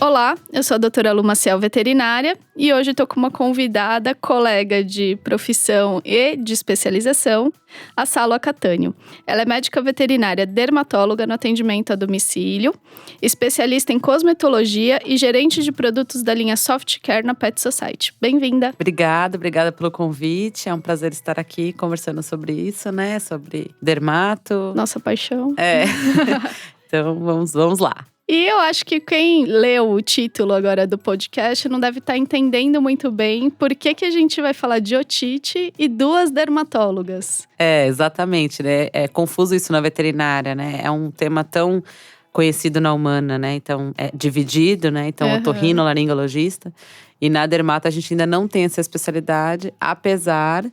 Olá, eu sou a doutora Lu Maciel, veterinária, e hoje estou com uma convidada, colega de profissão e de especialização, a Salo Catânio. Ela é médica veterinária dermatóloga no atendimento a domicílio, especialista em cosmetologia e gerente de produtos da linha Soft Care na Pet Society. Bem-vinda! Obrigada pelo convite, é um prazer estar aqui conversando sobre isso, né? Sobre dermato. Nossa paixão. Então vamos lá. E eu acho que quem leu o título agora do podcast não deve estar entendendo muito bem por que a gente vai falar de otite e duas dermatólogas. Exatamente, né? É confuso isso na veterinária, né? É um tema tão conhecido na humana, né? Então, é dividido, né? Então, otorrinolaringologista. E na dermato a gente ainda não tem essa especialidade, apesar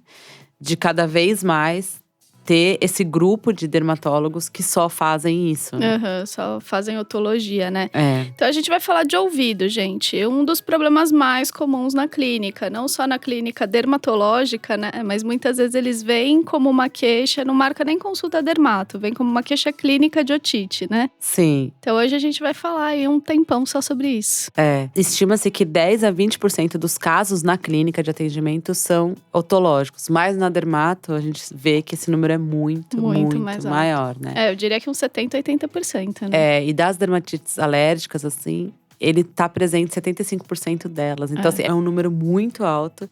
de cada vez mais ter esse grupo de dermatólogos que só fazem isso, né? Só fazem otologia, né? É. Então a gente vai falar de ouvido, gente. Um dos problemas mais comuns na clínica, não só na clínica dermatológica, né? Mas muitas vezes eles vêm como uma queixa, não marca nem consulta dermato, vem como uma queixa clínica de otite, né? Sim. Então hoje a gente vai falar aí um tempão só sobre isso. Estima-se que 10 a 20% dos casos na clínica de atendimento são otológicos. Mas na dermato a gente vê que esse número é muito mais maior, né? Eu diria que uns 70, 80%, né? E das dermatites alérgicas, assim, ele tá presente em 75% delas. Então, assim, é um número muito alto.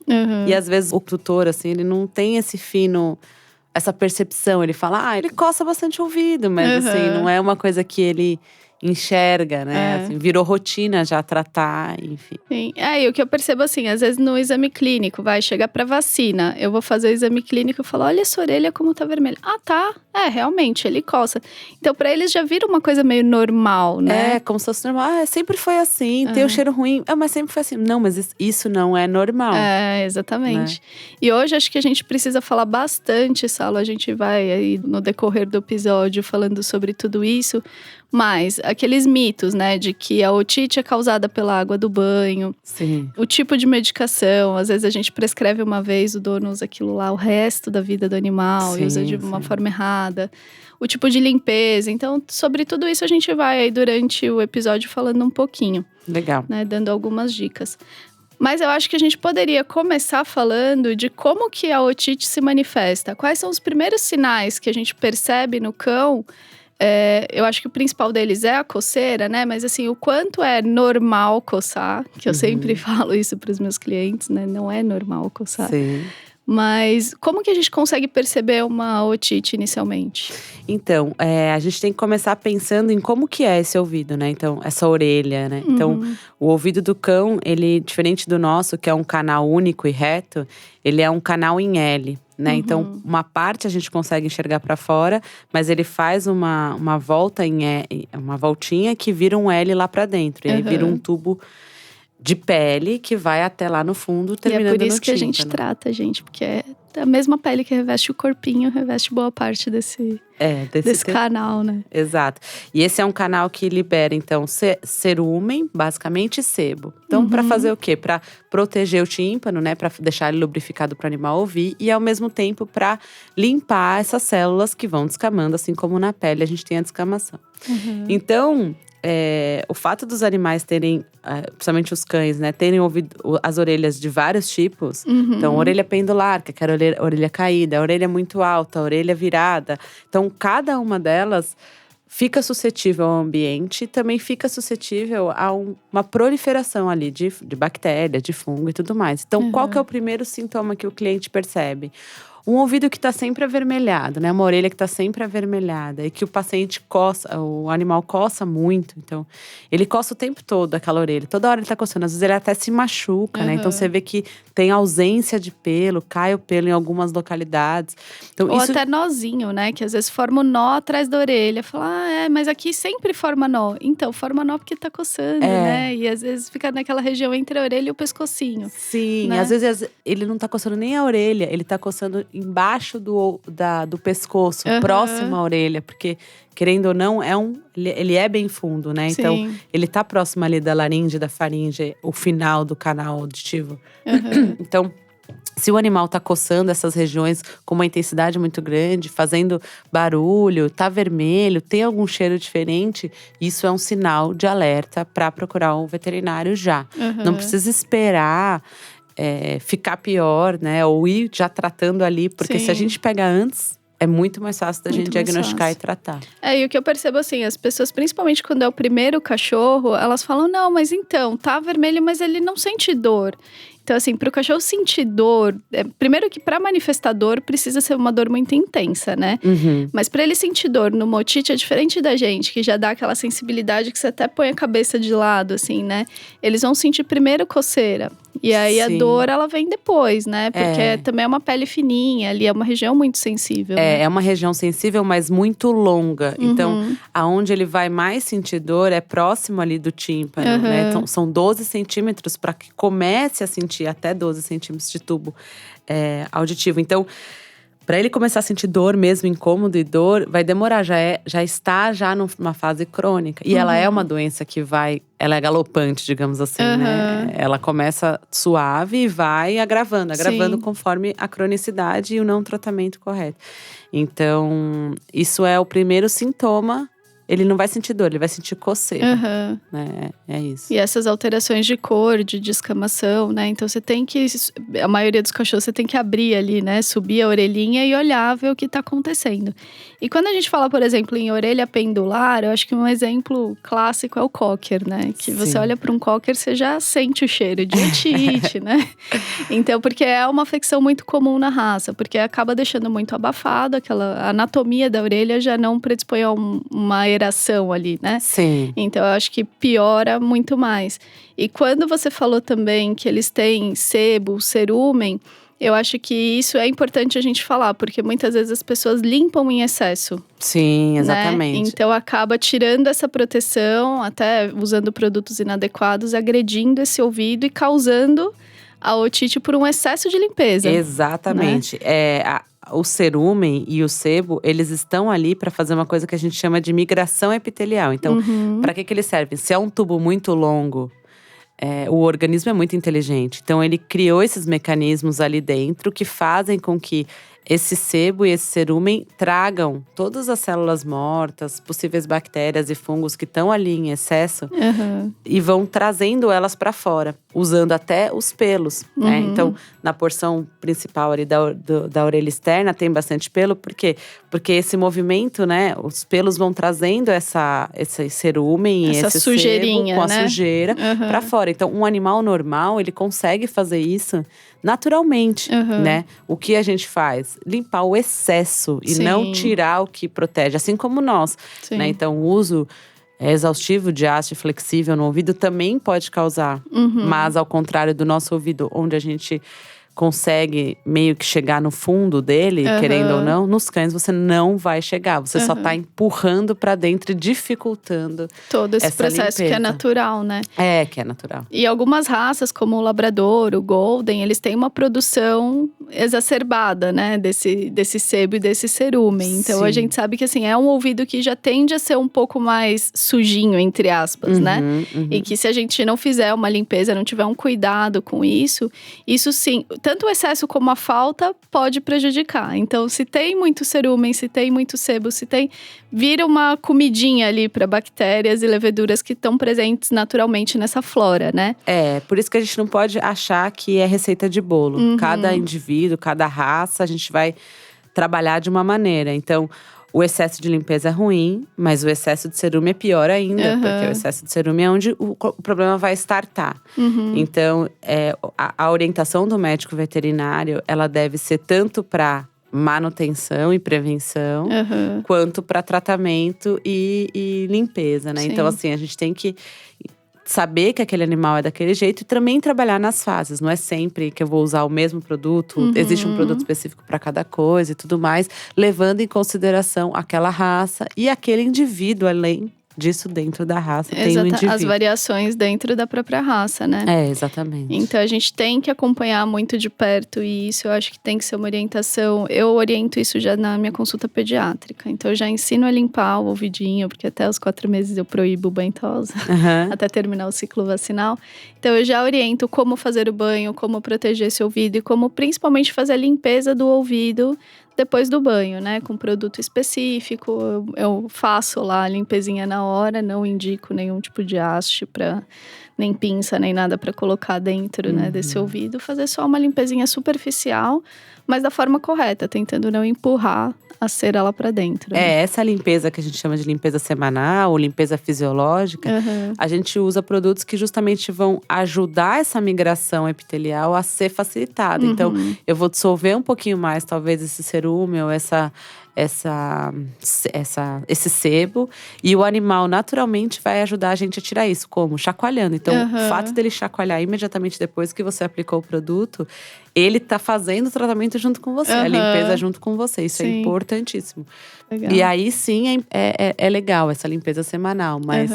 E às vezes o tutor, assim, ele não tem essa percepção. Ele fala, ele coça bastante o ouvido, mas assim, não é uma coisa que ele enxerga, né? Assim, virou rotina já tratar, enfim. Sim. E o que eu percebo assim, às vezes no exame clínico, vai chegar pra vacina, eu vou fazer o exame clínico e falo, olha essa orelha como tá vermelha. Ah, tá. Realmente, ele coça. Então, pra eles já vira uma coisa meio normal, né? Como se fosse normal. Sempre foi assim, tem o cheiro ruim. Mas sempre foi assim. Não, mas isso não é normal. Exatamente. Né? E hoje acho que a gente precisa falar bastante, Salo. A gente vai aí no decorrer do episódio falando sobre tudo isso. Mas aqueles mitos, né, de que a otite é causada pela água do banho. Sim. O tipo de medicação, às vezes a gente prescreve uma vez, o dono usa aquilo lá o resto da vida do animal e usa de uma forma errada. O tipo de limpeza. Então, sobre tudo isso a gente vai aí durante o episódio falando um pouquinho. Legal. Né, dando algumas dicas. Mas eu acho que a gente poderia começar falando de como que a otite se manifesta. Quais são os primeiros sinais que a gente percebe no cão? Eu acho que o principal deles é a coceira, né? Mas assim, o quanto é normal coçar, que eu sempre falo isso para os meus clientes, né? Não é normal coçar. Sim. Mas como que a gente consegue perceber uma otite inicialmente? Então, a gente tem que começar pensando em como que é esse ouvido, né? Então, essa orelha, né? Então, o ouvido do cão, ele, diferente do nosso, que é um canal único e reto, ele é um canal em L, né? Então, uma parte a gente consegue enxergar para fora, mas ele faz uma volta uma voltinha que vira um L lá para dentro. E aí vira um tubo de pele que vai até lá no fundo, terminando no tímpano. E é por isso que a gente trata, gente, porque é a mesma pele que reveste o corpinho, reveste boa parte desse canal, né? Exato. E esse é um canal que libera, então, cerúmen, basicamente, e sebo. Então, para fazer o quê? Para proteger o tímpano, né? Para deixar ele lubrificado para o animal ouvir. E, ao mesmo tempo, para limpar essas células que vão descamando, assim como na pele a gente tem a descamação. Então, o fato dos animais terem, principalmente os cães, né, terem as orelhas de vários tipos. Então, orelha pendular, que é a orelha caída, a orelha muito alta, a orelha virada. Então, cada uma delas fica suscetível ao ambiente e também fica suscetível a uma proliferação ali de bactéria, de fungo e tudo mais. Então, qual que é o primeiro sintoma que o cliente percebe? Um ouvido que está sempre avermelhado, né? Uma orelha que está sempre avermelhada. E que o paciente coça, o animal coça muito. Então, ele coça o tempo todo aquela orelha. Toda hora ele está coçando. Às vezes ele até se machuca, né? Então, você vê que tem ausência de pelo, cai o pelo em algumas localidades. Então, ou até nozinho, né? Que às vezes forma um nó atrás da orelha. Fala, mas aqui sempre forma nó. Então, forma nó porque tá coçando, né? E às vezes fica naquela região entre a orelha e o pescocinho. Sim, né? Às vezes ele não tá coçando nem a orelha. Ele tá coçando embaixo do pescoço, próximo à orelha. Porque, querendo ou não, ele é bem fundo, né? Sim. Então, ele tá próximo ali da laringe, da faringe, o final do canal auditivo. Então, Se o animal tá coçando essas regiões com uma intensidade muito grande, fazendo barulho, tá vermelho, tem algum cheiro diferente, isso é um sinal de alerta para procurar um veterinário já. Não precisa esperar ficar pior, né? Ou ir já tratando ali, porque se a gente pega antes, é muito mais fácil da gente diagnosticar e tratar. E o que eu percebo assim, as pessoas, principalmente quando é o primeiro cachorro, elas falam, não, mas então, tá vermelho, mas ele não sente dor. Então, assim, para o cachorro sentir dor, primeiro que para manifestar dor precisa ser uma dor muito intensa, né? Mas para ele sentir dor numa otite é diferente da gente, que já dá aquela sensibilidade que você até põe a cabeça de lado, assim, né? Eles vão sentir primeiro coceira. E aí a dor, ela vem depois, né? Porque também é uma pele fininha ali, é uma região muito sensível. Né? É uma região sensível, mas muito longa. Então, aonde ele vai mais sentir dor é próximo ali do tímpano, né? Então, são 12 centímetros para que comece a sentir até 12 centímetros de tubo auditivo. Então, para ele começar a sentir dor mesmo, incômodo e dor, vai demorar, já está numa fase crônica. E ela é uma doença que ela é galopante, digamos assim, né? Ela começa suave e vai agravando conforme a cronicidade e o não tratamento correto. Então, isso é o primeiro sintoma. Ele não vai sentir dor, ele vai sentir coceira, né? É isso. E essas alterações de cor, de descamação, né? Então você tem que, a maioria dos cachorros você tem que abrir ali, né? Subir a orelhinha e olhar, ver o que tá acontecendo. E quando a gente fala, por exemplo, em orelha pendular, eu acho que um exemplo clássico é o cocker, né? Que você olha para um cocker, você já sente o cheiro de otite, né? Então, porque é uma afecção muito comum na raça, porque acaba deixando muito abafado, a anatomia da orelha já não predispõe a uma aeração ali, né? Sim. Então, eu acho que piora muito mais. E quando você falou também que eles têm sebo, cerumen, eu acho que isso é importante a gente falar, porque muitas vezes as pessoas limpam em excesso. Sim, exatamente. Né? Então, acaba tirando essa proteção, até usando produtos inadequados, agredindo esse ouvido e causando a otite por um excesso de limpeza. Exatamente. Né? O cerumen e o sebo, eles estão ali para fazer uma coisa que a gente chama de migração epitelial. Então, para que eles servem? Se é um tubo muito longo, o organismo é muito inteligente. Então, ele criou esses mecanismos ali dentro que fazem com que esse sebo e esse cerumen tragam todas as células mortas, possíveis bactérias e fungos que estão ali em excesso e vão trazendo elas para fora, usando até os pelos, né? Então, na porção principal ali da orelha externa tem bastante pelo, por quê? Porque esse movimento, né, os pelos vão trazendo esse cerumen e esse sujeirinha, sebo com a né? sujeira para fora. Então, um animal normal, ele consegue fazer isso naturalmente, né? O que a gente faz? Limpar o excesso e não tirar o que protege, assim como nós, né? Então, o uso exaustivo de haste flexível no ouvido também pode causar, mas ao contrário do nosso ouvido, onde a gente consegue meio que chegar no fundo dele, querendo ou não, nos cães você não vai chegar. Você só tá empurrando pra dentro e dificultando todo esse processo limpeza. Que é natural, né? Que é natural. E algumas raças, como o Labrador, o Golden, eles têm uma produção exacerbada, né? Desse sebo e desse cerumen. Então, a gente sabe que, assim, é um ouvido que já tende a ser um pouco mais sujinho, entre aspas, né? E que se a gente não fizer uma limpeza, não tiver um cuidado com isso sim… Tanto o excesso como a falta pode prejudicar. Então, se tem muito cerumen, se tem muito sebo, vira uma comidinha ali para bactérias e leveduras que estão presentes naturalmente nessa flora, né? Por isso que a gente não pode achar que é receita de bolo. Cada indivíduo, cada raça, a gente vai trabalhar de uma maneira. Então, o excesso de limpeza é ruim, mas o excesso de cerume é pior ainda. Porque o excesso de cerume é onde o problema vai startar. Então, a orientação do médico veterinário, ela deve ser tanto para manutenção e prevenção, quanto para tratamento e limpeza, né? Então, assim, a gente tem que saber que aquele animal é daquele jeito e também trabalhar nas fases. Não é sempre que eu vou usar o mesmo produto. Existe um produto específico para cada coisa e tudo mais. Levando em consideração aquela raça e aquele indivíduo além disso dentro da raça. Tem um indivíduo. As variações dentro da própria raça, né? Exatamente. Então, a gente tem que acompanhar muito de perto e isso eu acho que tem que ser uma orientação. Eu oriento isso já na minha consulta pediátrica. Então, eu já ensino a limpar o ouvidinho, porque até os 4 meses eu proíbo banho-tosa, até terminar o ciclo vacinal. Então eu já oriento como fazer o banho, como proteger esse ouvido e como principalmente fazer a limpeza do ouvido depois do banho, né? Com produto específico, eu faço lá a limpezinha na hora, não indico nenhum tipo de haste nem pinça, nem nada para colocar dentro, né, desse ouvido. Fazer só uma limpezinha superficial, mas da forma correta, tentando não empurrar a cera lá para dentro. Né? Essa limpeza que a gente chama de limpeza semanal ou limpeza fisiológica, a gente usa produtos que justamente vão ajudar essa migração epitelial a ser facilitada. Então, eu vou dissolver um pouquinho mais, talvez, esse cerume ou esse sebo, e o animal naturalmente vai ajudar a gente a tirar isso. Como? Chacoalhando. Então, o fato dele chacoalhar imediatamente depois que você aplicou o produto, ele tá fazendo o tratamento junto com você, a limpeza junto com você. Isso é importantíssimo. Legal. E aí sim é legal essa limpeza semanal, mas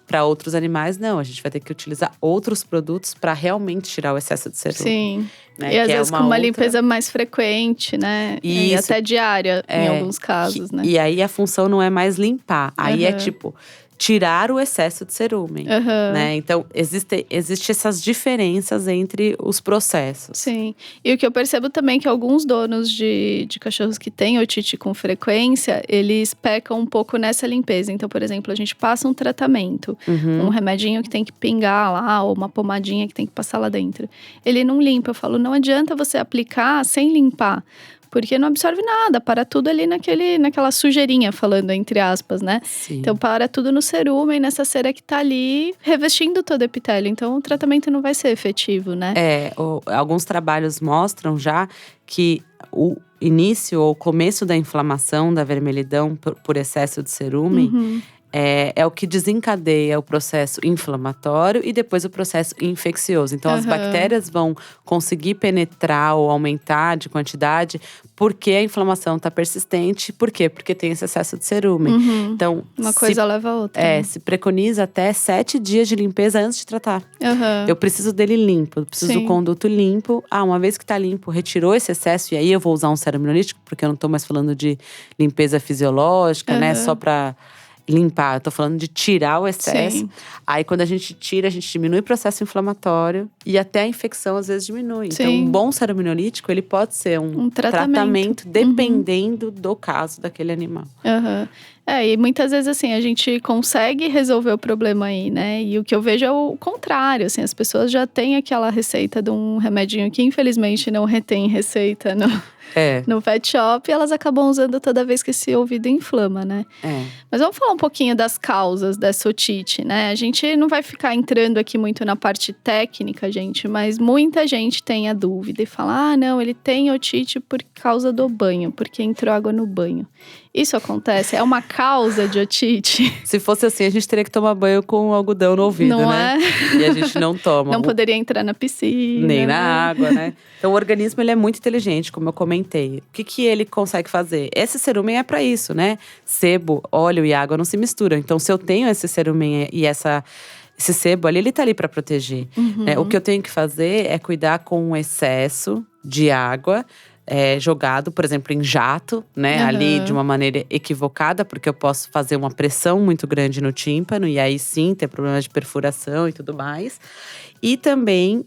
para outros animais não. A gente vai ter que utilizar outros produtos para realmente tirar o excesso de cerume. Sim. Né? E às vezes com uma limpeza mais frequente, né? E até diária, em alguns casos, né? E aí a função não é mais limpar. Aí é tipo tirar o excesso de cerume, né? Então, existe essas diferenças entre os processos. Sim. E o que eu percebo também é que alguns donos de cachorros que têm otite com frequência, eles pecam um pouco nessa limpeza. Então, por exemplo, a gente passa um tratamento, um remedinho que tem que pingar lá, ou uma pomadinha que tem que passar lá dentro. Ele não limpa. Eu falo, não adianta você aplicar sem limpar. Porque não absorve nada, para tudo ali naquela sujeirinha, falando entre aspas, né? Sim. Então, para tudo no cerume, nessa cera que tá ali, revestindo todo o epitélio. Então, o tratamento não vai ser efetivo, né? Alguns trabalhos mostram já que o início ou começo da inflamação, da vermelhidão por excesso de cerume… É o que desencadeia o processo inflamatório e depois o processo infeccioso. Então, as bactérias vão conseguir penetrar ou aumentar de quantidade porque a inflamação está persistente. Por quê? Porque tem esse excesso de cerume. Então, uma coisa leva a outra. Né? Se preconiza até 7 dias de limpeza antes de tratar. Eu preciso dele limpo, eu preciso do conduto limpo. Uma vez que está limpo, retirou esse excesso. E aí eu vou usar um sérum imunolítico, porque eu não estou mais falando de limpeza fisiológica, né? Só para… limpar, eu tô falando de tirar o excesso. Sim. Aí quando a gente tira, a gente diminui o processo inflamatório e até a infecção às vezes diminui. Sim. Então, um bom sérum imunolítico, ele pode ser um tratamento dependendo do caso daquele animal. E muitas vezes, assim, a gente consegue resolver o problema aí, né? E o que eu vejo é o contrário, assim, as pessoas já têm aquela receita de um remedinho que infelizmente não retém receita no pet shop, e elas acabam usando toda vez que esse ouvido inflama, né? Mas vamos falar um pouquinho das causas dessa otite, né? A gente não vai ficar entrando aqui muito na parte técnica, gente, mas muita gente tem a dúvida e fala, não, ele tem otite por causa do banho, porque entrou água no banho. Isso acontece? É uma causa de otite? Se fosse assim, a gente teria que tomar banho com algodão no ouvido, não né? E a gente não toma. Não poderia entrar na piscina. Nem na água, né? Então, o organismo, ele é muito inteligente, como eu comentei. O que ele consegue fazer? Esse cerumen é para isso, né? Sebo, óleo e água não se misturam. Então, se eu tenho esse cerumen e esse sebo ali, ele tá ali para proteger. Né? O que eu tenho que fazer é cuidar com o excesso de água jogado, por exemplo, em jato, né? Ali de uma maneira equivocada, porque eu posso fazer uma pressão muito grande no tímpano e aí sim ter problemas de perfuração e tudo mais. E também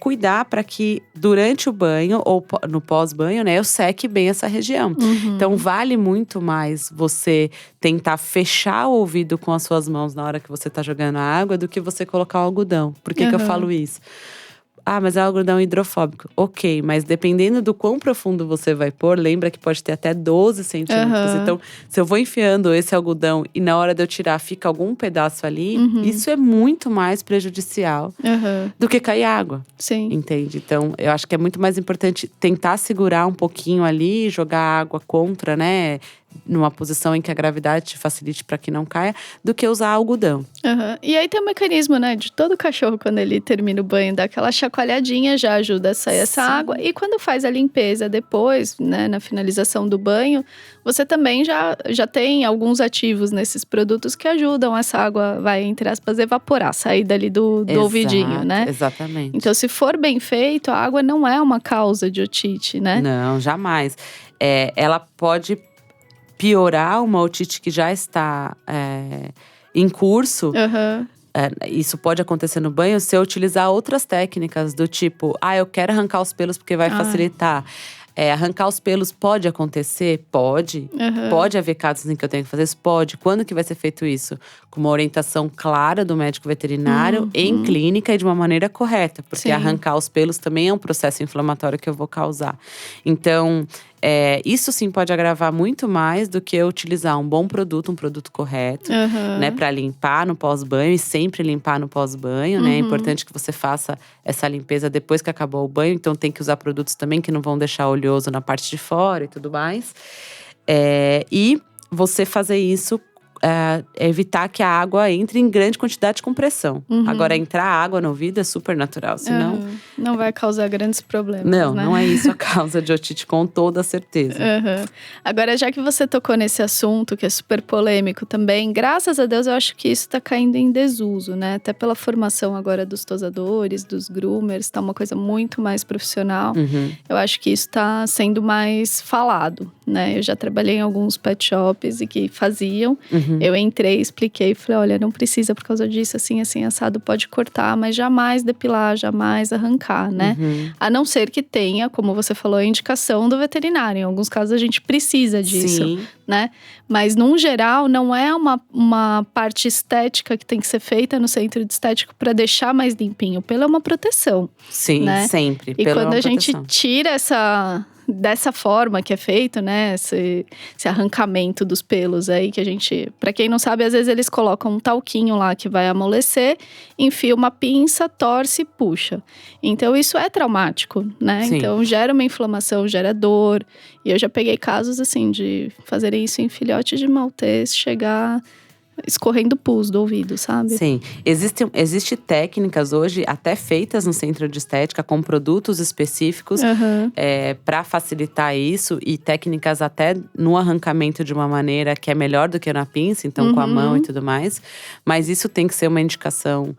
cuidar para que durante o banho ou no pós-banho, né, eu seque bem essa região. Então, vale muito mais você tentar fechar o ouvido com as suas mãos na hora que você tá jogando a água do que você colocar o algodão. Por que que eu falo isso? Mas é algodão hidrofóbico. Ok, mas dependendo do quão profundo você vai pôr, lembra que pode ter até 12 centímetros. Então, se eu vou enfiando esse algodão e na hora de eu tirar fica algum pedaço ali, isso é muito mais prejudicial do que cair água. Sim. Entende? Então, eu acho que é muito mais importante tentar segurar um pouquinho ali, jogar água contra, né? Numa posição em que a gravidade te facilite para que não caia, do que usar algodão. E aí tem um mecanismo, né, de todo cachorro, quando ele termina o banho, dá aquela chacoalhadinha, já ajuda a sair essa água. E quando faz a limpeza depois, né, na finalização do banho, você também já tem alguns ativos nesses produtos que ajudam essa água, vai, entre aspas, evaporar, sair dali do ouvidinho, né? Exatamente. Então, se for bem feito, a água não é uma causa de otite, né? Não, jamais. Ela pode piorar uma otite que já está em curso, isso pode acontecer no banho se eu utilizar outras técnicas do tipo, eu quero arrancar os pelos porque vai facilitar. Arrancar os pelos pode acontecer? Pode. Pode haver casos em que eu tenho que fazer isso? Pode. Quando que vai ser feito isso? Com uma orientação clara do médico veterinário, em clínica e de uma maneira correta. Porque arrancar os pelos também é um processo inflamatório que eu vou causar. Então, isso sim pode agravar muito mais do que eu utilizar um bom produto, um produto correto, né? Pra limpar no pós-banho e sempre limpar no pós-banho, né? É importante que você faça essa limpeza depois que acabou o banho. Então, tem que usar produtos também que não vão deixar oleoso na parte de fora e tudo mais. E você fazer isso, evitar que a água entre em grande quantidade com pressão. Agora, entrar água no ouvido é super natural, senão… Não vai causar grandes problemas, Não, né? não é isso a causa de otite, com toda certeza. Agora, já que você tocou nesse assunto, que é super polêmico também, graças a Deus eu acho que isso tá caindo em desuso, né? Até pela formação agora dos tosadores, dos groomers, tá uma coisa muito mais profissional. Eu acho que isso tá sendo mais falado, né? Eu já trabalhei em alguns pet shops e que faziam. Eu entrei, expliquei, falei, olha, não precisa por causa disso, assim, assim, assado, pode cortar, mas jamais depilar, jamais arrancar, né? A não ser que tenha, como você falou, a indicação do veterinário. Em alguns casos a gente precisa disso, né? Mas, num geral, não é uma parte estética que tem que ser feita no centro de estético para deixar mais limpinho. Pelo é uma proteção. Sim, né? sempre. E quando a gente tira dessa forma que é feito, né? Esse arrancamento dos pelos aí que a gente… Pra quem não sabe, às vezes eles colocam um talquinho lá que vai amolecer, enfia uma pinça, torce e puxa. Então isso é traumático, né? Sim. Então gera uma inflamação, gera dor. E eu já peguei casos assim de fazerem isso em filhote de maltês, chegar… escorrendo pus do ouvido, sabe? Sim. Existem técnicas hoje, até feitas no centro de estética, com produtos específicos para facilitar isso. E técnicas até no arrancamento de uma maneira que é melhor do que na pinça, então com a mão e tudo mais. Mas isso tem que ser uma indicação…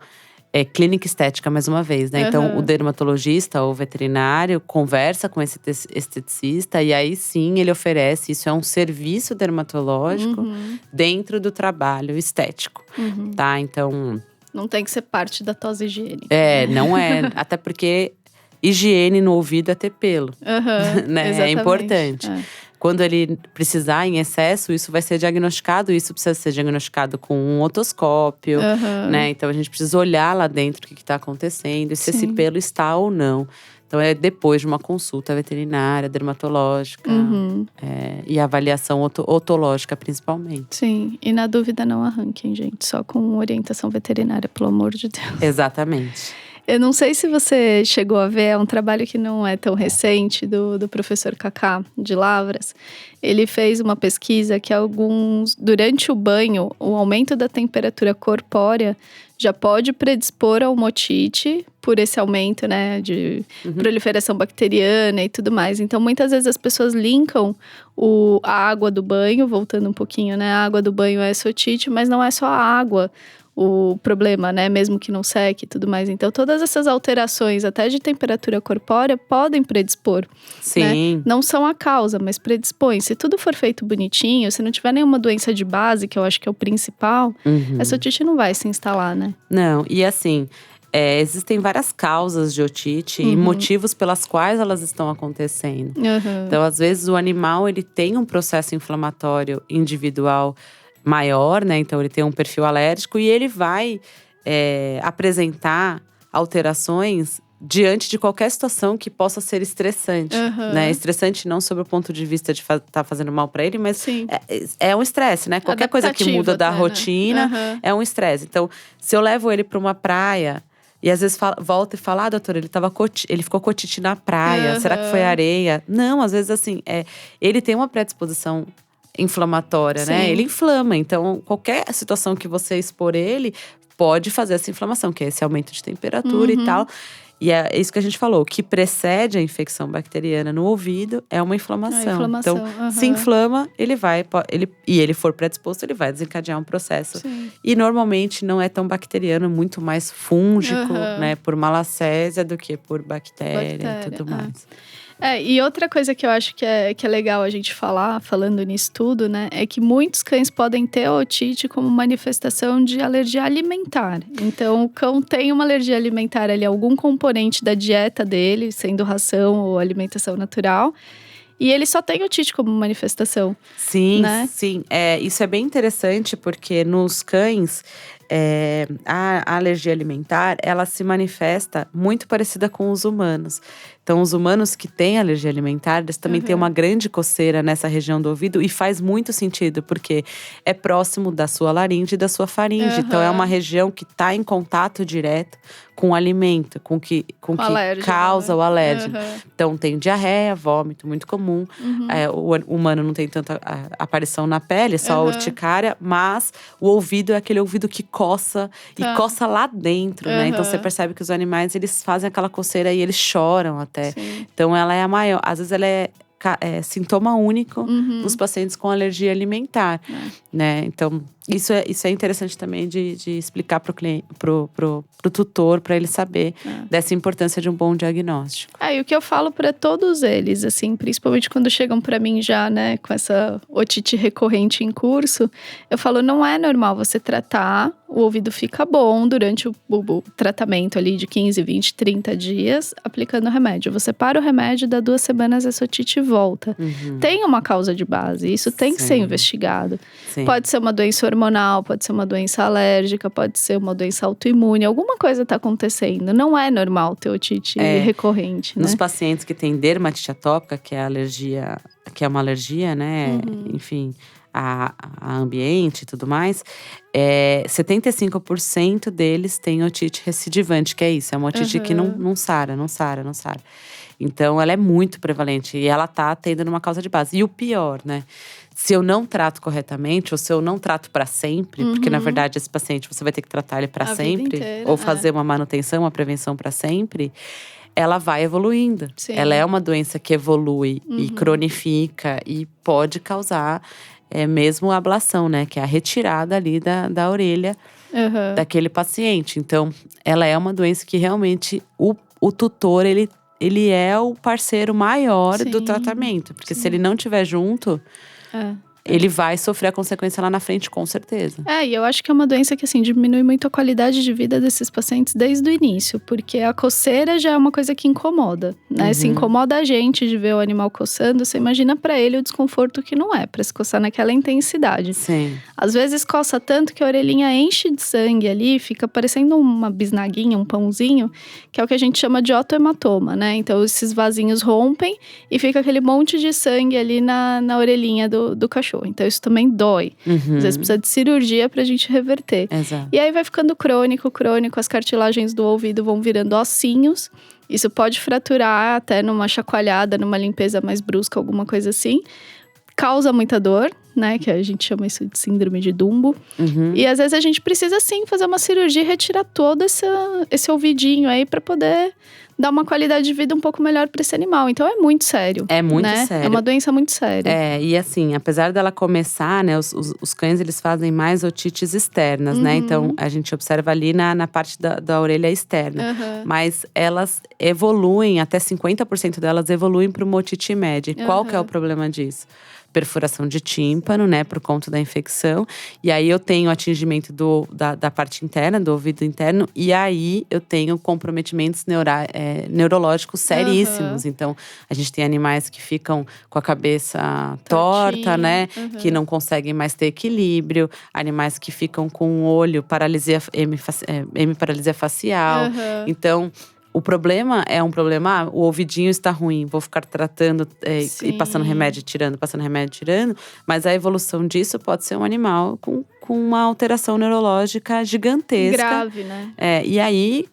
clínica estética, mais uma vez, né? Então, o dermatologista ou veterinário conversa com esse esteticista e aí sim ele oferece. Isso é um serviço dermatológico dentro do trabalho estético, tá? Então… Não tem que ser parte da tosse higiênica. Não é. Até porque higiene no ouvido é ter pelo, né? É importante. Quando ele precisar em excesso, isso vai ser diagnosticado. Isso precisa ser diagnosticado com um otoscópio, né? Então, a gente precisa olhar lá dentro o que está acontecendo. E se esse pelo está ou não. Então, é depois de uma consulta veterinária, dermatológica. E avaliação otológica, principalmente. Sim, e na dúvida não arranquem, gente. Só com orientação veterinária, pelo amor de Deus. Exatamente. Eu não sei se você chegou a ver, é um trabalho que não é tão recente, do professor Kaká, de Lavras. Ele fez uma pesquisa que durante o banho, o aumento da temperatura corpórea já pode predispor a uma otite por esse aumento, né, de proliferação bacteriana e tudo mais. Então, muitas vezes as pessoas linkam a água do banho, voltando um pouquinho, né, a água do banho é essa otite, mas não é só a água o problema, né? Mesmo que não seque e tudo mais. Então, todas essas alterações, até de temperatura corpórea, podem predispor. Sim. Né? Não são a causa, mas predispõem. Se tudo for feito bonitinho, se não tiver nenhuma doença de base, que eu acho que é o principal, essa otite não vai se instalar, né? Não, e assim… existem várias causas de otite e motivos pelas quais elas estão acontecendo. Então, às vezes, o animal ele tem um processo inflamatório individual maior, né? Então, ele tem um perfil alérgico e ele vai apresentar alterações diante de qualquer situação que possa ser estressante, né? Estressante não sob o ponto de vista de estar fazendo mal para ele, mas é um estresse, né? Qualquer coisa que muda da rotina é um estresse. Então, se eu levo ele para uma praia… E às vezes volta e fala, doutora, ele ficou com otite na praia, será que foi areia? Não, às vezes assim, ele tem uma predisposição inflamatória, né? Ele inflama, então qualquer situação que você expor ele pode fazer essa inflamação, que é esse aumento de temperatura e tal. E é isso que a gente falou, o que precede a infecção bacteriana no ouvido é uma inflamação. Então, se inflama, ele for predisposto, ele vai desencadear um processo. E normalmente não é tão bacteriano, muito mais fúngico, né? Por malacésia do que por bactéria e tudo mais. E outra coisa que eu acho que é legal a gente falar, falando nisso tudo, né? É que muitos cães podem ter a otite como manifestação de alergia alimentar. Então, o cão tem uma alergia alimentar ali, algum componente da dieta dele, sendo ração ou alimentação natural. E ele só tem otite como manifestação. Sim, né? sim. Isso é bem interessante porque nos cães, a alergia alimentar, ela se manifesta muito parecida com os humanos. Então, os humanos que têm alergia alimentar, eles também têm uma grande coceira nessa região do ouvido. E faz muito sentido, porque é próximo da sua laringe e da sua faringe. Então, é uma região que está em contato direto com o alimento, com que alérgeno, causa o alérgeno. Uhum. Então, tem diarreia, vômito, muito comum. O humano não tem tanta aparição na pele, só a urticária. Mas o ouvido é aquele ouvido que coça e coça lá dentro, né? Então, você percebe que os animais, eles fazem aquela coceira e eles choram até. Sim. Então, ela é a maior. Às vezes, ela é sintoma único nos pacientes com alergia alimentar, né? Então, isso é interessante também de explicar para o cliente, pro tutor, para ele saber dessa importância de um bom diagnóstico. E o que eu falo para todos eles, assim, principalmente quando chegam para mim já, né, com essa otite recorrente em curso, eu falo, não é normal você tratar, o ouvido fica bom durante o tratamento ali de 15, 20, 30 dias, aplicando o remédio. Você para o remédio, dá 2 semanas, essa otite volta. Tem uma causa de base, isso tem que ser investigado. Sim. Pode ser uma doença hormonal, pode ser uma doença alérgica, pode ser uma doença autoimune, alguma coisa está acontecendo. Não é normal ter otite recorrente, né? Nos pacientes que têm dermatite atópica, que é uma alergia, né? Enfim, a ambiente e tudo mais, 75% deles têm otite recidivante, que é isso, é uma otite que não sara. Então, ela é muito prevalente e ela tá tendo uma causa de base. E o pior, né? Se eu não trato corretamente, ou se eu não trato para sempre, porque na verdade esse paciente você vai ter que tratar ele para sempre, inteira, ou fazer uma manutenção, uma prevenção para sempre, ela vai evoluindo. Sim. Ela é uma doença que evolui e cronifica e pode causar mesmo a ablação, né? Que é a retirada ali da orelha daquele paciente. Então, ela é uma doença que realmente o tutor, ele é o parceiro maior do tratamento. Porque se ele não estiver junto, ele vai sofrer a consequência lá na frente, com certeza. E eu acho que é uma doença que, assim, diminui muito a qualidade de vida desses pacientes desde o início. Porque a coceira já é uma coisa que incomoda, né? Se incomoda a gente de ver o animal coçando, você imagina pra ele o desconforto que não é, pra se coçar naquela intensidade. Sim. Às vezes coça tanto que a orelhinha enche de sangue ali, fica parecendo uma bisnaguinha, um pãozinho, que é o que a gente chama de otohematoma, né? Então, esses vasinhos rompem e fica aquele monte de sangue ali na orelhinha do cachorro. Então, isso também dói. Às vezes precisa de cirurgia pra gente reverter. Exato. E aí vai ficando crônico, as cartilagens do ouvido vão virando ossinhos. Isso pode fraturar até numa chacoalhada, numa limpeza mais brusca, alguma coisa assim. Causa muita dor, né? Que a gente chama isso de síndrome de Dumbo. E às vezes a gente precisa sim fazer uma cirurgia e retirar todo esse ouvidinho aí pra poder dar uma qualidade de vida um pouco melhor para esse animal. Então é muito sério. É muito né? sério. É uma doença muito séria. E assim, apesar dela começar, né? Os cães, eles fazem mais otites externas, né? Então, a gente observa ali na parte da orelha externa. Mas elas evoluem, até 50% delas evoluem para uma otite média. E qual que é o problema disso? Perfuração de tímpano, né, por conta da infecção. E aí eu tenho atingimento da parte interna, do ouvido interno. E aí eu tenho comprometimentos neurológicos seríssimos. Então, a gente tem animais que ficam com a cabeça torta, né? Que não conseguem mais ter equilíbrio. Animais que ficam com o olho, hemiparalisia facial. Então, o problema é um problema, o ouvidinho está ruim, vou ficar tratando e passando remédio, tirando, mas a evolução disso pode ser um animal com uma alteração neurológica gigantesca. Grave, né? E aí,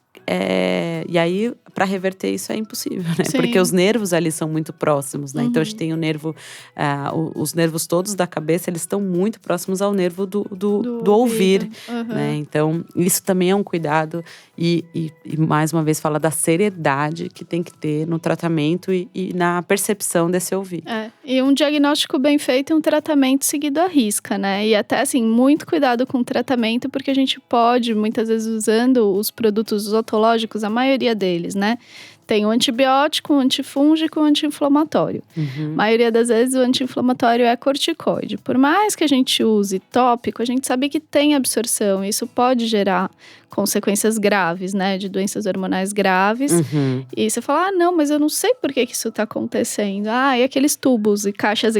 para reverter isso é impossível, né? Porque os nervos ali são muito próximos, né? Então, a gente tem o nervo… os nervos todos da cabeça, eles estão muito próximos ao nervo do ouvir, né? Então, isso também é um cuidado. E mais uma vez, fala da seriedade que tem que ter no tratamento e na percepção desse ouvir. E um diagnóstico bem feito e um tratamento seguido à risca, né? E até, assim, muito cuidado com o tratamento, porque a gente pode, muitas vezes, usando os produtos otológicos, a maioria deles, né? Tem o antibiótico, o antifúngico e o anti-inflamatório. Uhum. A maioria das vezes o anti-inflamatório é corticoide. Por mais que a gente use tópico, a gente sabe que tem absorção. Isso pode gerar consequências graves, né? De doenças hormonais graves. Uhum. E você fala, não, mas eu não sei por que isso tá acontecendo. E aqueles tubos e caixas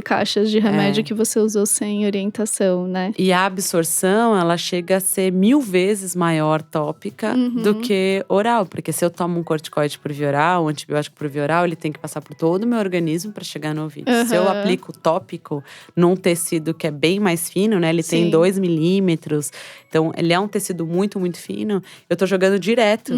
de remédio que você usou sem orientação, né? E a absorção, ela chega a ser 1000 vezes maior tópica do que oral. Porque se eu tomo um corticoide por via oral, um antibiótico por via oral, ele tem que passar por todo o meu organismo para chegar no ouvido. Se eu aplico tópico num tecido que é bem mais fino, né? Ele tem 2 milímetros. Então, ele é um tecido muito, muito fino. Eu tô jogando direto,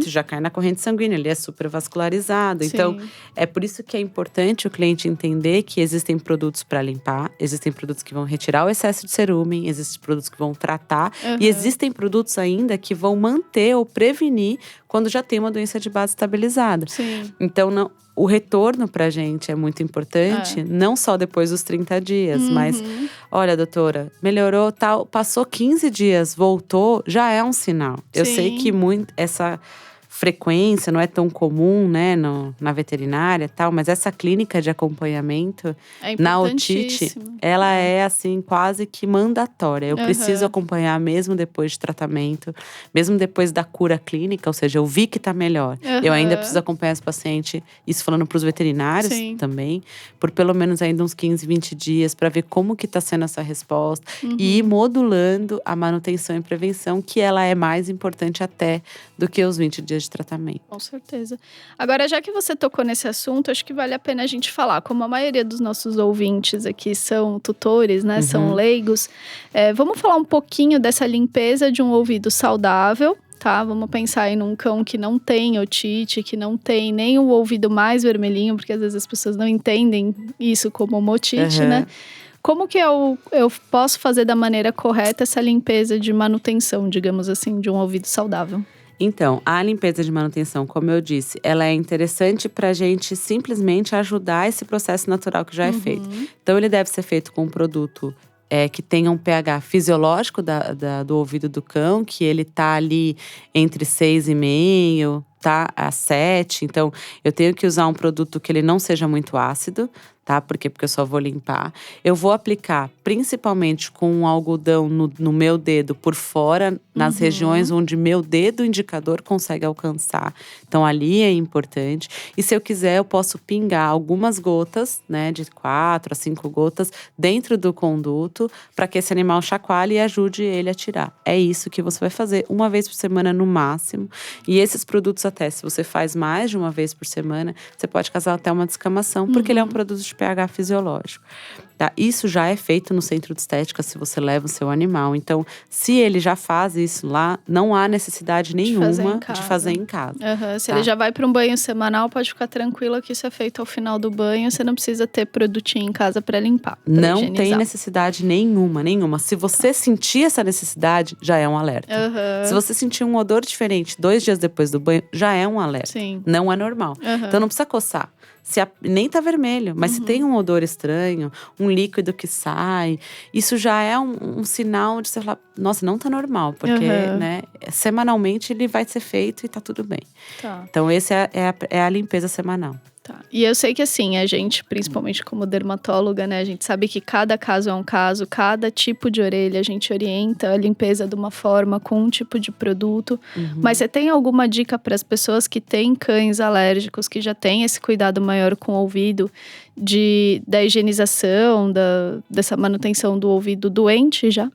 já cai na corrente sanguínea. Ele é super vascularizado. Então, é por isso que é importante o cliente entender que existem produtos para limpar. Existem produtos que vão retirar o excesso de cerumen. Existem produtos que vão tratar. E existem produtos ainda que vão manter ou prevenir quando já tem uma doença de base estabilizada. Sim. Então, o retorno pra gente é muito importante, não só depois dos 30 dias, mas olha, doutora, melhorou, tal, passou 15 dias, voltou, já é um sinal. Eu sei que essa frequência não é tão comum, né, na veterinária e tal, mas essa clínica de acompanhamento na otite, ela é assim quase que mandatória. Eu preciso acompanhar mesmo depois de tratamento, mesmo depois da cura clínica, ou seja, eu vi que tá melhor. Eu ainda preciso acompanhar esse paciente, isso falando para os veterinários também, por pelo menos ainda uns 15, 20 dias, para ver como que tá sendo essa resposta e ir modulando a manutenção e prevenção, que ela é mais importante até do que os 20 dias de tratamento. Com certeza. Agora, já que você tocou nesse assunto, acho que vale a pena a gente falar. Como a maioria dos nossos ouvintes aqui são tutores, né? São leigos. Vamos falar um pouquinho dessa limpeza de um ouvido saudável, tá? Vamos pensar aí num cão que não tem otite, que não tem nem o ouvido mais vermelhinho, porque às vezes as pessoas não entendem isso como uma otite, né? Como que eu posso fazer da maneira correta essa limpeza de manutenção, digamos assim, de um ouvido saudável? Então, a limpeza de manutenção, como eu disse, ela é interessante para a gente simplesmente ajudar esse processo natural que já é feito. Então, ele deve ser feito com um produto que tenha um pH fisiológico do ouvido do cão, que ele tá ali entre 6,5, tá, a 7. Então, eu tenho que usar um produto que ele não seja muito ácido, tá? Porque eu só vou limpar. Eu vou aplicar principalmente com um algodão no meu dedo por fora, nas regiões onde meu dedo indicador consegue alcançar. Então, ali é importante. E se eu quiser, eu posso pingar algumas gotas, né? De 4 a 5 gotas dentro do conduto, para que esse animal chacoalhe e ajude ele a tirar. É isso que você vai fazer uma vez por semana no máximo. E esses produtos até, se você faz mais de uma vez por semana, você pode causar até uma descamação, porque ele é um produto de pH fisiológico. Tá? Isso já é feito no centro de estética se você leva o seu animal. Então, se ele já faz isso lá, não há necessidade nenhuma de fazer em casa. Se ele já vai para um banho semanal, pode ficar tranquila que isso é feito ao final do banho. Você não precisa ter produtinho em casa para limpar. Não tem necessidade nenhuma. Se você sentir essa necessidade, já é um alerta. Se você sentir um odor diferente 2 dias depois do banho, já é um alerta. Sim. Não é normal. Então, não precisa coçar. Nem tá vermelho, mas se tem um odor estranho, um líquido que sai, isso já é um sinal de você falar, nossa, não tá normal, porque, né, semanalmente ele vai ser feito e tá tudo bem. Então, esse é a limpeza semanal. E eu sei que assim, a gente, principalmente como dermatóloga, né, a gente sabe que cada caso é um caso, cada tipo de orelha a gente orienta a limpeza de uma forma, com um tipo de produto. Mas você tem alguma dica para as pessoas que têm cães alérgicos, que já têm esse cuidado maior com o ouvido, da higienização, dessa manutenção do ouvido doente já?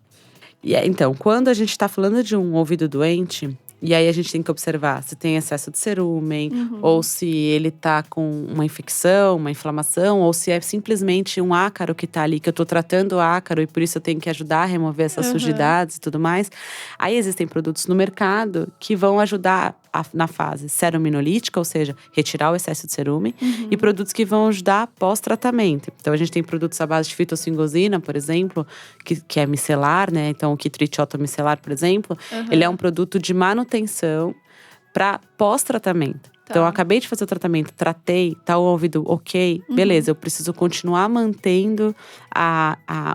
Então, quando a gente está falando de um ouvido doente, e aí a gente tem que observar se tem excesso de cerumen, ou se ele tá com uma infecção, uma inflamação, ou se é simplesmente um ácaro que tá ali, que eu tô tratando o ácaro e por isso eu tenho que ajudar a remover essas sujidades e tudo mais. Aí existem produtos no mercado que vão ajudar na fase seruminolítica, ou seja, retirar o excesso de cerumen, e produtos que vão ajudar pós-tratamento. Então, a gente tem produtos à base de fitocingosina, por exemplo, que é micelar, né? Então, o Quitrichotum micelar, por exemplo, ele é um produto de manutenção para pós-tratamento. Então, eu acabei de fazer o tratamento, tratei, tá o ouvido ok, beleza, eu preciso continuar mantendo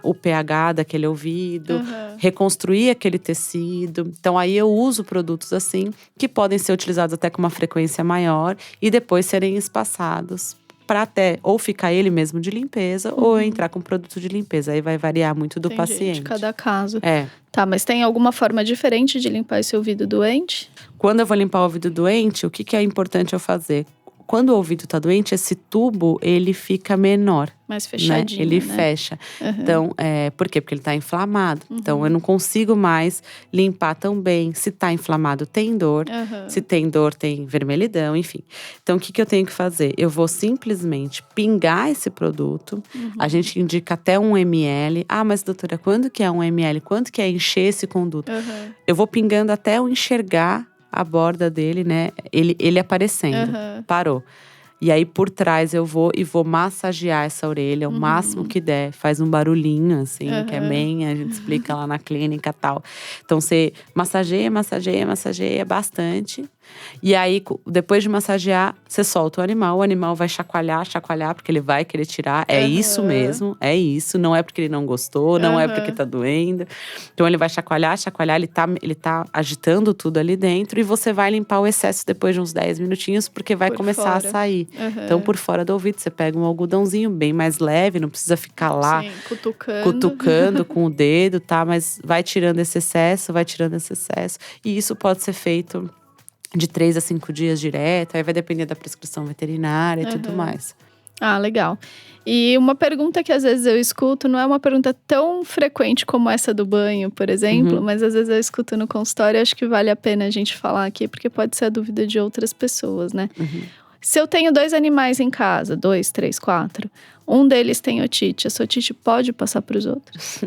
o pH daquele ouvido, reconstruir aquele tecido. Então, aí eu uso produtos assim, que podem ser utilizados até com uma frequência maior e depois serem espaçados para até ou ficar ele mesmo de limpeza ou eu entrar com produto de limpeza. Aí vai variar muito do paciente. De cada caso. É. Tá, mas tem alguma forma diferente de limpar esse ouvido doente? Quando eu vou limpar o ouvido doente, o que é importante eu fazer? Quando o ouvido tá doente, esse tubo, ele fica menor. Mais fechadinho, né? Ele né? fecha. Então, por quê? Porque ele tá inflamado. Então, eu não consigo mais limpar tão bem. Se tá inflamado, tem dor. Se tem dor, tem vermelhidão, enfim. Então, o que eu tenho que fazer? Eu vou simplesmente pingar esse produto. A gente indica até 1 ml. Ah, mas doutora, quando que é 1 ml? Quanto que é encher esse conduto? Eu vou pingando até eu enxergar a borda dele, né? Ele aparecendo. Parou. E aí, por trás, eu vou massagear essa orelha o máximo que der. Faz um barulhinho, assim, que é bem… A gente explica lá na clínica e tal. Então, você massageia bastante. E aí, depois de massagear, você solta o animal vai chacoalhar, porque ele vai querer tirar. É isso mesmo, é isso. Não é porque ele não gostou, não é porque tá doendo. Então, ele vai chacoalhar, ele tá agitando tudo ali dentro. E você vai limpar o excesso depois de uns 10 minutinhos, porque vai começar a sair. Então, por fora do ouvido, você pega um algodãozinho bem mais leve, não precisa ficar lá… Sim, cutucando com o dedo, tá? Mas vai tirando esse excesso. E isso pode ser feito de 3 a 5 dias direto, aí vai depender da prescrição veterinária e tudo mais. Ah, legal. E uma pergunta que às vezes eu escuto, não é uma pergunta tão frequente como essa do banho, por exemplo, mas às vezes eu escuto no consultório e acho que vale a pena a gente falar aqui, porque pode ser a dúvida de outras pessoas, né? Se eu tenho 2 animais em casa, 2, 3, 4, um deles tem otite, essa otite pode passar para os outros?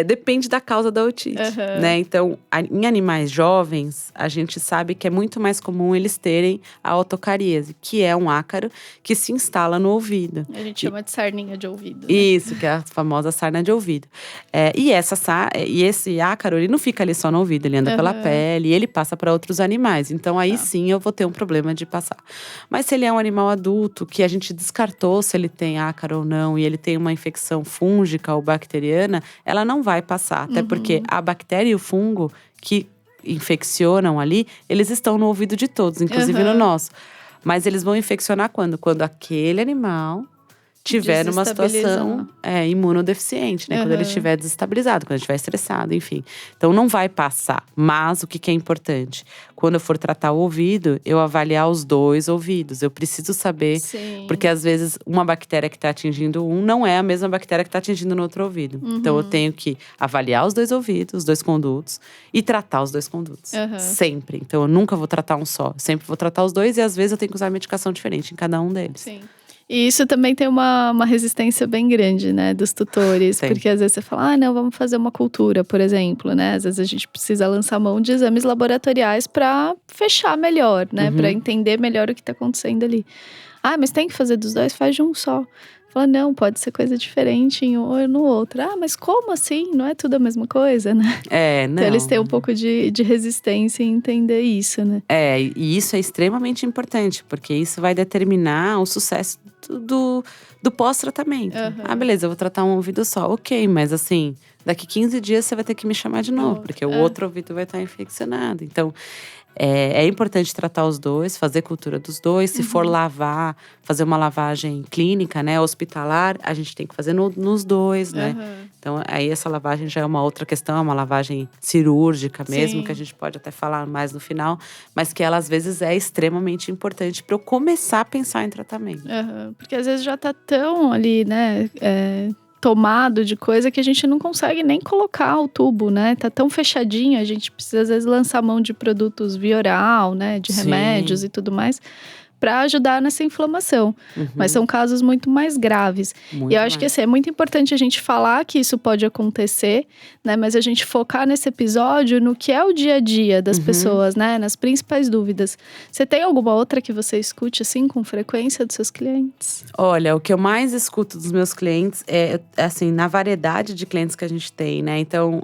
Depende da causa da otite, né? Então, em animais jovens, a gente sabe que é muito mais comum eles terem a otocaríase, que é um ácaro que se instala no ouvido. A gente chama de sarninha de ouvido, né? Isso, que é a famosa sarna de ouvido. E esse ácaro, ele não fica ali só no ouvido, ele anda pela pele e ele passa para outros animais. Então, aí sim eu vou ter um problema de passar. Mas se ele é um animal adulto, que a gente descartou se ele tem ácaro ou não, e ele tem uma infecção fúngica ou bacteriana, ela não vai passar. Até porque a bactéria e o fungo que infeccionam ali, eles estão no ouvido de todos, inclusive no nosso. Mas eles vão infeccionar quando? Quando aquele animal tiver numa situação imunodeficiente, né? Quando ele estiver desestabilizado, quando ele estiver estressado, enfim. Então, não vai passar. Mas o que é importante? Quando eu for tratar o ouvido, eu avaliar os 2 ouvidos. Eu preciso saber, porque às vezes uma bactéria que está atingindo um não é a mesma bactéria que está atingindo no outro ouvido. Então, eu tenho que avaliar os 2 ouvidos, os 2 condutos e tratar os 2 condutos. Sempre. Então, eu nunca vou tratar um só. Eu sempre vou tratar os 2 e às vezes eu tenho que usar medicação diferente em cada um deles. Sim. E isso também tem uma resistência bem grande, né, dos tutores. Porque às vezes você fala, não, vamos fazer uma cultura, por exemplo, né? Às vezes a gente precisa lançar mão de exames laboratoriais para fechar melhor, né? Para entender melhor o que está acontecendo ali. Ah, mas tem que fazer dos 2? Faz de um só. Fala, não, pode ser coisa diferente em um ou no outro. Ah, mas como assim? Não é tudo a mesma coisa, né? Não. Então eles têm um pouco de resistência em entender isso, né? E isso é extremamente importante, porque isso vai determinar o sucesso do pós-tratamento. Ah, beleza, eu vou tratar um ouvido só. Ok, mas assim, daqui 15 dias você vai ter que me chamar de novo, porque o outro ouvido vai estar infeccionado. Então, é importante tratar os 2, fazer cultura dos 2. Se for lavar, fazer uma lavagem clínica, né, hospitalar, a gente tem que fazer nos 2, né? Então, aí essa lavagem já é uma outra questão, é uma lavagem cirúrgica mesmo, que a gente pode até falar mais no final. Mas que ela, às vezes, é extremamente importante para eu começar a pensar em tratamento. Porque às vezes já tá tão ali, né… tomado de coisa que a gente não consegue nem colocar o tubo, né? Tá tão fechadinho, a gente precisa às vezes lançar mão de produtos via oral, né? De remédios e tudo mais, para ajudar nessa inflamação. Mas são casos muito mais graves. E eu acho que assim, é muito importante a gente falar que isso pode acontecer, né? Mas a gente focar nesse episódio no que é o dia a dia das pessoas, né? Nas principais dúvidas. Você tem alguma outra que você escute assim com frequência dos seus clientes? Olha, o que eu mais escuto dos meus clientes é assim, na variedade de clientes que a gente tem, né? Então,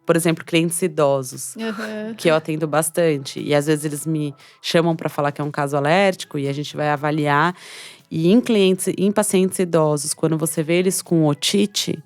por exemplo, clientes idosos, que eu atendo bastante. E às vezes eles me chamam para falar que é um caso alérgico e a gente vai avaliar. E em pacientes idosos, quando você vê eles com otite,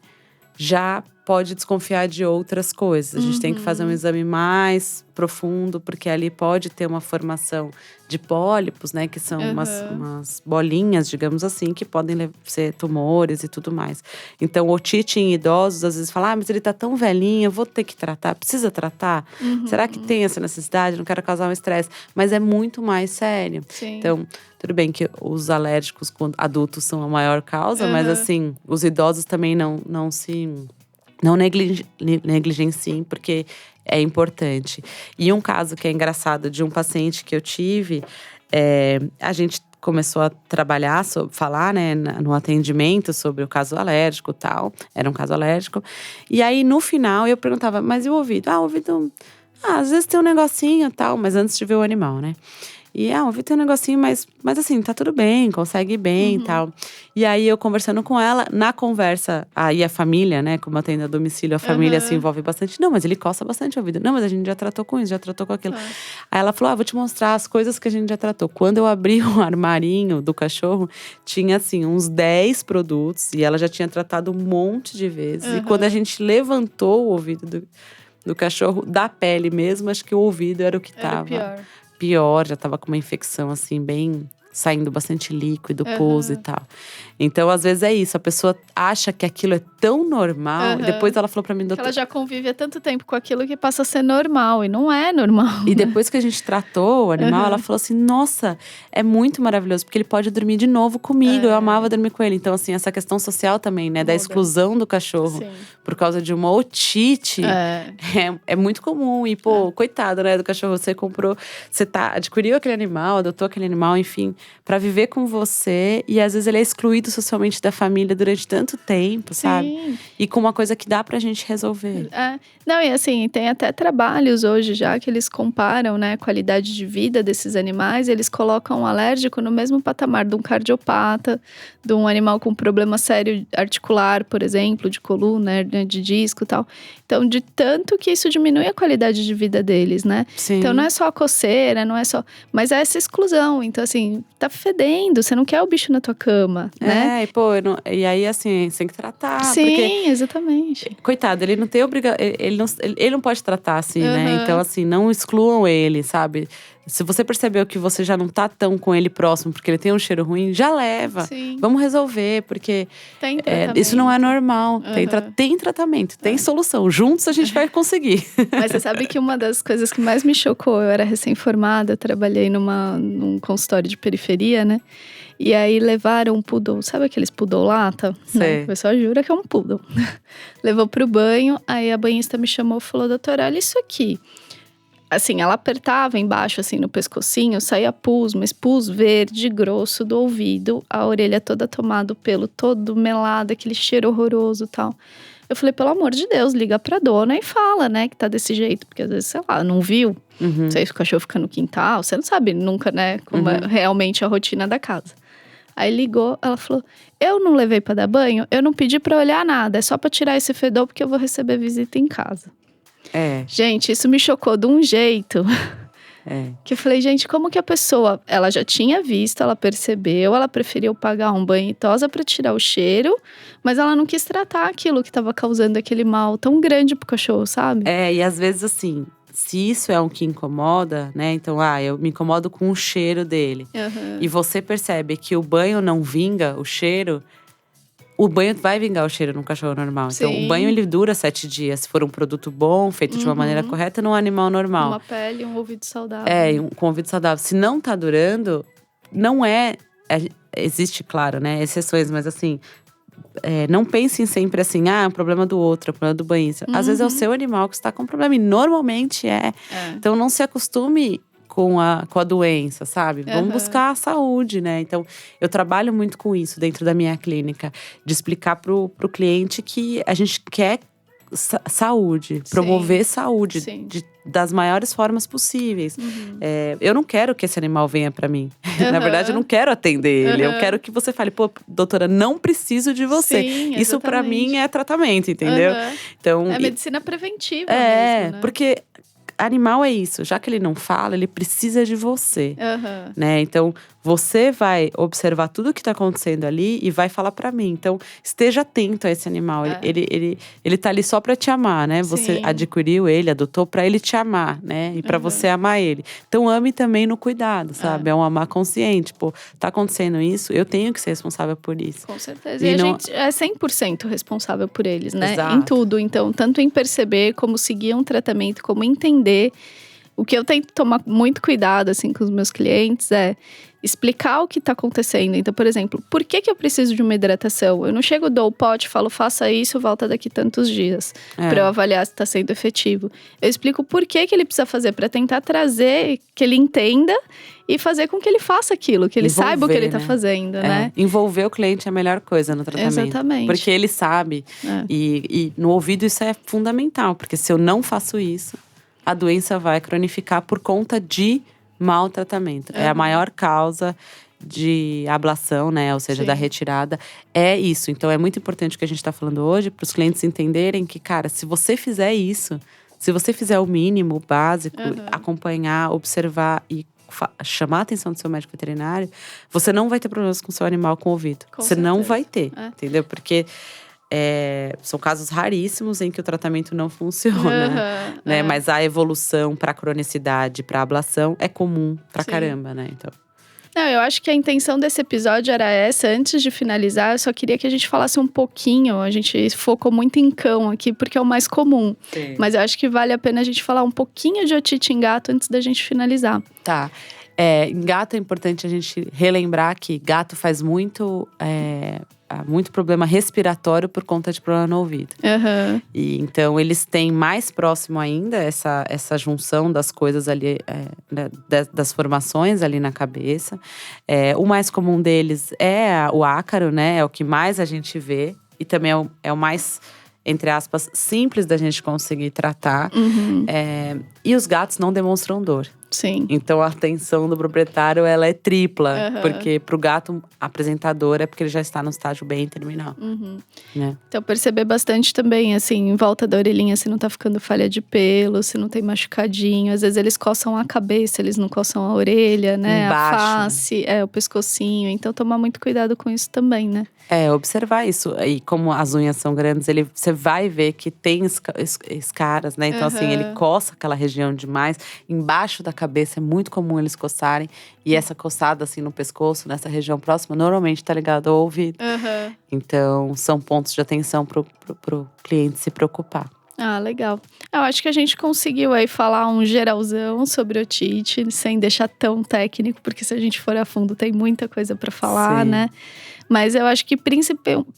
já pode desconfiar de outras coisas. A gente tem que fazer um exame mais profundo, porque ali pode ter uma formação de pólipos, né? Que são umas bolinhas, digamos assim, que podem ser tumores e tudo mais. Então, otite em idosos, às vezes fala, mas ele tá tão velhinho, eu vou ter que tratar. Precisa tratar? Será que tem essa necessidade? Não quero causar um estresse. Mas é muito mais sério. Sim. Então, tudo bem que os alérgicos quando adultos são a maior causa, mas assim, os idosos também não negligenciem, porque é importante. E um caso que é engraçado de um paciente que eu tive, a gente começou a trabalhar, falar, né, no atendimento sobre o caso alérgico e tal. Era um caso alérgico. E aí, no final, eu perguntava, mas e o ouvido? O ouvido, às vezes tem um negocinho e tal, mas antes de ver o animal, né? E, o ouvido tem um negocinho, mas assim, tá tudo bem, consegue ir bem e tal. E aí, eu conversando com ela, na conversa, aí a família, né, como eu atendo a domicílio, a família se envolve bastante. Não, mas ele coça bastante o ouvido. Não, mas a gente já tratou com isso, já tratou com aquilo. Aí ela falou, vou te mostrar as coisas que a gente já tratou. Quando eu abri o armarinho do cachorro, tinha, assim, uns 10 produtos. E ela já tinha tratado um monte de vezes. E quando a gente levantou o ouvido do cachorro, da pele mesmo, acho que o ouvido era o que tava pior, já tava com uma infecção assim, bem saindo bastante líquido, pus e tal. Então, às vezes é isso, a pessoa acha que aquilo é tão normal, e depois ela falou pra mim, doutor… Ela já convive há tanto tempo com aquilo que passa a ser normal, e não é normal. E depois que a gente tratou o animal, ela falou assim, nossa, é muito maravilhoso, porque ele pode dormir de novo comigo, eu amava dormir com ele. Então, assim, essa questão social também, né, da exclusão do cachorro, por causa de uma otite, é muito comum. E, coitado, né, do cachorro, você comprou, adquiriu aquele animal, adotou aquele animal, enfim, pra viver com você, e às vezes ele é excluído socialmente da família durante tanto tempo, sabe? E com uma coisa que dá pra gente resolver. Não, e assim, tem até trabalhos hoje já que eles comparam, né, a qualidade de vida desses animais, eles colocam o alérgico no mesmo patamar de um cardiopata, de um animal com problema sério articular, por exemplo, de coluna, de disco e tal. Então, de tanto que isso diminui a qualidade de vida deles, né? Sim. Então, não é só a coceira, não é só… Mas é essa exclusão. Então, assim, tá fedendo, você não quer o bicho na tua cama, né? E aí, assim, você tem que tratar. Sim, exatamente. Coitado, ele não tem obrigação, ele não pode tratar assim, né? Então, assim, não excluam ele, sabe? Se você percebeu que você já não tá tão com ele próximo porque ele tem um cheiro ruim, já leva. Sim. Vamos resolver, porque tem isso não é normal. Tem tratamento, tem solução. Juntos a gente vai conseguir. Mas você sabe que uma das coisas que mais me chocou, eu era recém-formada, eu trabalhei num consultório de periferia, né? E aí levaram um poodle, sabe aqueles poodle lata? Né? O pessoal jura que é um poodle. Levou pro banho, aí a banhista me chamou e falou, doutora, olha isso aqui. Assim, ela apertava embaixo, assim, no pescocinho, saía pus, mas pus verde, grosso do ouvido, a orelha toda tomada, o pelo todo melado, aquele cheiro horroroso e tal. Eu falei, pelo amor de Deus, liga pra dona e fala, né, que tá desse jeito. Porque às vezes, sei lá, não viu, não sei se o cachorro fica no quintal, você não sabe nunca, né, como é realmente a rotina da casa. Aí ligou, ela falou, eu não levei pra dar banho, eu não pedi pra olhar nada, é só pra tirar esse fedor porque eu vou receber visita em casa. Gente, isso me chocou de um jeito. Que eu falei, gente, como que a pessoa… Ela já tinha visto, ela percebeu, ela preferiu pagar um banho e tosa pra tirar o cheiro, mas ela não quis tratar aquilo que tava causando aquele mal tão grande pro cachorro, sabe? E às vezes assim, se isso é um que incomoda, né? Então, eu me incomodo com o cheiro dele. E você percebe que o banho não vinga o cheiro… O banho vai vingar o cheiro num cachorro normal. Então, o banho ele dura 7 dias. Se for um produto bom, feito de uma maneira correta, num animal normal. Uma pele e um ouvido saudável. Com ouvido saudável. Se não tá durando, não existe, claro, né, exceções, mas assim… não pensem sempre assim, é um problema do outro, é um problema do banhista. Às vezes é o seu animal que está com problema, e normalmente é. Então, não se acostume com a doença, sabe? Vamos buscar a saúde, né? Então, eu trabalho muito com isso dentro da minha clínica. De explicar pro cliente que a gente quer saúde, promover saúde das maiores formas possíveis. Eu não quero que esse animal venha para mim. Na verdade, eu não quero atender ele. Eu quero que você fale, pô, doutora, não preciso de você. Sim, isso para mim é tratamento, entendeu? Então, é medicina preventiva mesmo, né? Porque animal é isso, já que ele não fala, ele precisa de você, né? Então, você vai observar tudo o que tá acontecendo ali e vai falar pra mim. Então, esteja atento a esse animal. Ele tá ali só pra te amar, né? Você adquiriu ele, adotou pra ele te amar, né? E pra você amar ele. Então, ame também no cuidado, sabe? É um amar consciente. Pô, tá acontecendo isso, eu tenho que ser responsável por isso. Com certeza. E a gente é 100% responsável por eles, né? Exato. Em tudo. Então, tanto em perceber, como seguir um tratamento, como entender. O que eu tento tomar muito cuidado, assim, com os meus clientes é explicar o que tá acontecendo. Então, por exemplo, por que eu preciso de uma hidratação? Eu não chego, dou o pote, falo, faça isso, volta daqui tantos dias. Pra eu avaliar se tá sendo efetivo. Eu explico por que ele precisa fazer, pra tentar trazer, que ele entenda e fazer com que ele faça aquilo, que ele saiba o que ele tá fazendo, né? Envolver o cliente é a melhor coisa no tratamento. Exatamente. Porque ele sabe. E no ouvido isso é fundamental, porque se eu não faço isso, a doença vai cronificar por conta de mau tratamento. É a maior causa de ablação, né? Ou seja, da retirada. É isso. Então, é muito importante o que a gente está falando hoje, para os clientes entenderem que, cara, se você fizer isso, se você fizer o mínimo, o básico, acompanhar, observar e chamar a atenção do seu médico veterinário, você não vai ter problemas com o seu animal com o ouvido. Você não vai ter, entendeu? Porque são casos raríssimos em que o tratamento não funciona, né? Mas a evolução para cronicidade, para ablação é comum pra caramba, né? Então. Não, eu acho que a intenção desse episódio era essa. Antes de finalizar, eu só queria que a gente falasse um pouquinho. A gente focou muito em cão aqui, porque é o mais comum. Sim. Mas eu acho que vale a pena a gente falar um pouquinho de otite em gato antes da gente finalizar. Tá. Em gato é importante a gente relembrar que gato faz muito problema respiratório por conta de problema no ouvido. E então eles têm mais próximo ainda essa junção das coisas ali, das formações ali na cabeça. O mais comum deles é o ácaro, né? É o que mais a gente vê. E também é o mais, entre aspas, simples da gente conseguir tratar. E os gatos não demonstram dor. Sim. Então, a atenção do proprietário, ela é tripla. Porque pro gato, apresentar dor é porque ele já está no estágio bem terminal. Né? Então, perceber bastante também, assim, em volta da orelhinha, se não tá ficando falha de pelo, se não tem machucadinho. Às vezes, eles coçam a cabeça, eles não coçam a orelha, né? Embaixo, a face, o pescocinho. Então, tomar muito cuidado com isso também, né? Observar isso. E como as unhas são grandes, você vai ver que tem escaras, né? Então, assim, ele coça aquela região demais. Embaixo da cabeça é muito comum eles coçarem. E essa coçada, assim, no pescoço, nessa região próxima, normalmente tá ligado ao ouvido. Então, são pontos de atenção pro cliente se preocupar. Ah, legal. Eu acho que a gente conseguiu aí falar um geralzão sobre otite, sem deixar tão técnico, porque se a gente for a fundo tem muita coisa para falar, né? Mas eu acho que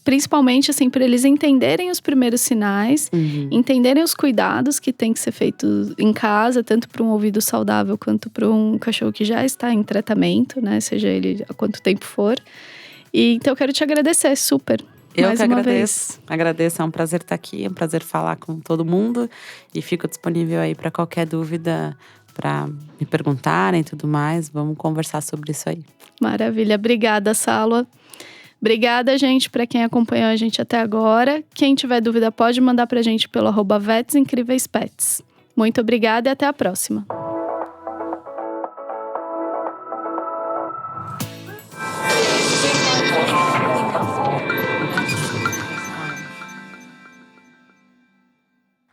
principalmente, assim, para eles entenderem os primeiros sinais, entenderem os cuidados que tem que ser feitos em casa, tanto para um ouvido saudável quanto para um cachorro que já está em tratamento, né? Seja ele há quanto tempo for. E então eu quero te agradecer, super. Eu mais que uma agradeço. Vez. Agradeço, é um prazer estar aqui, é um prazer falar com todo mundo. E fico disponível aí para qualquer dúvida, para me perguntarem e tudo mais. Vamos conversar sobre isso aí. Maravilha, obrigada, Salwa. Obrigada, gente, para quem acompanhou a gente até agora. Quem tiver dúvida pode mandar pra gente pelo @VetsIncríveisPets. Muito obrigada e até a próxima.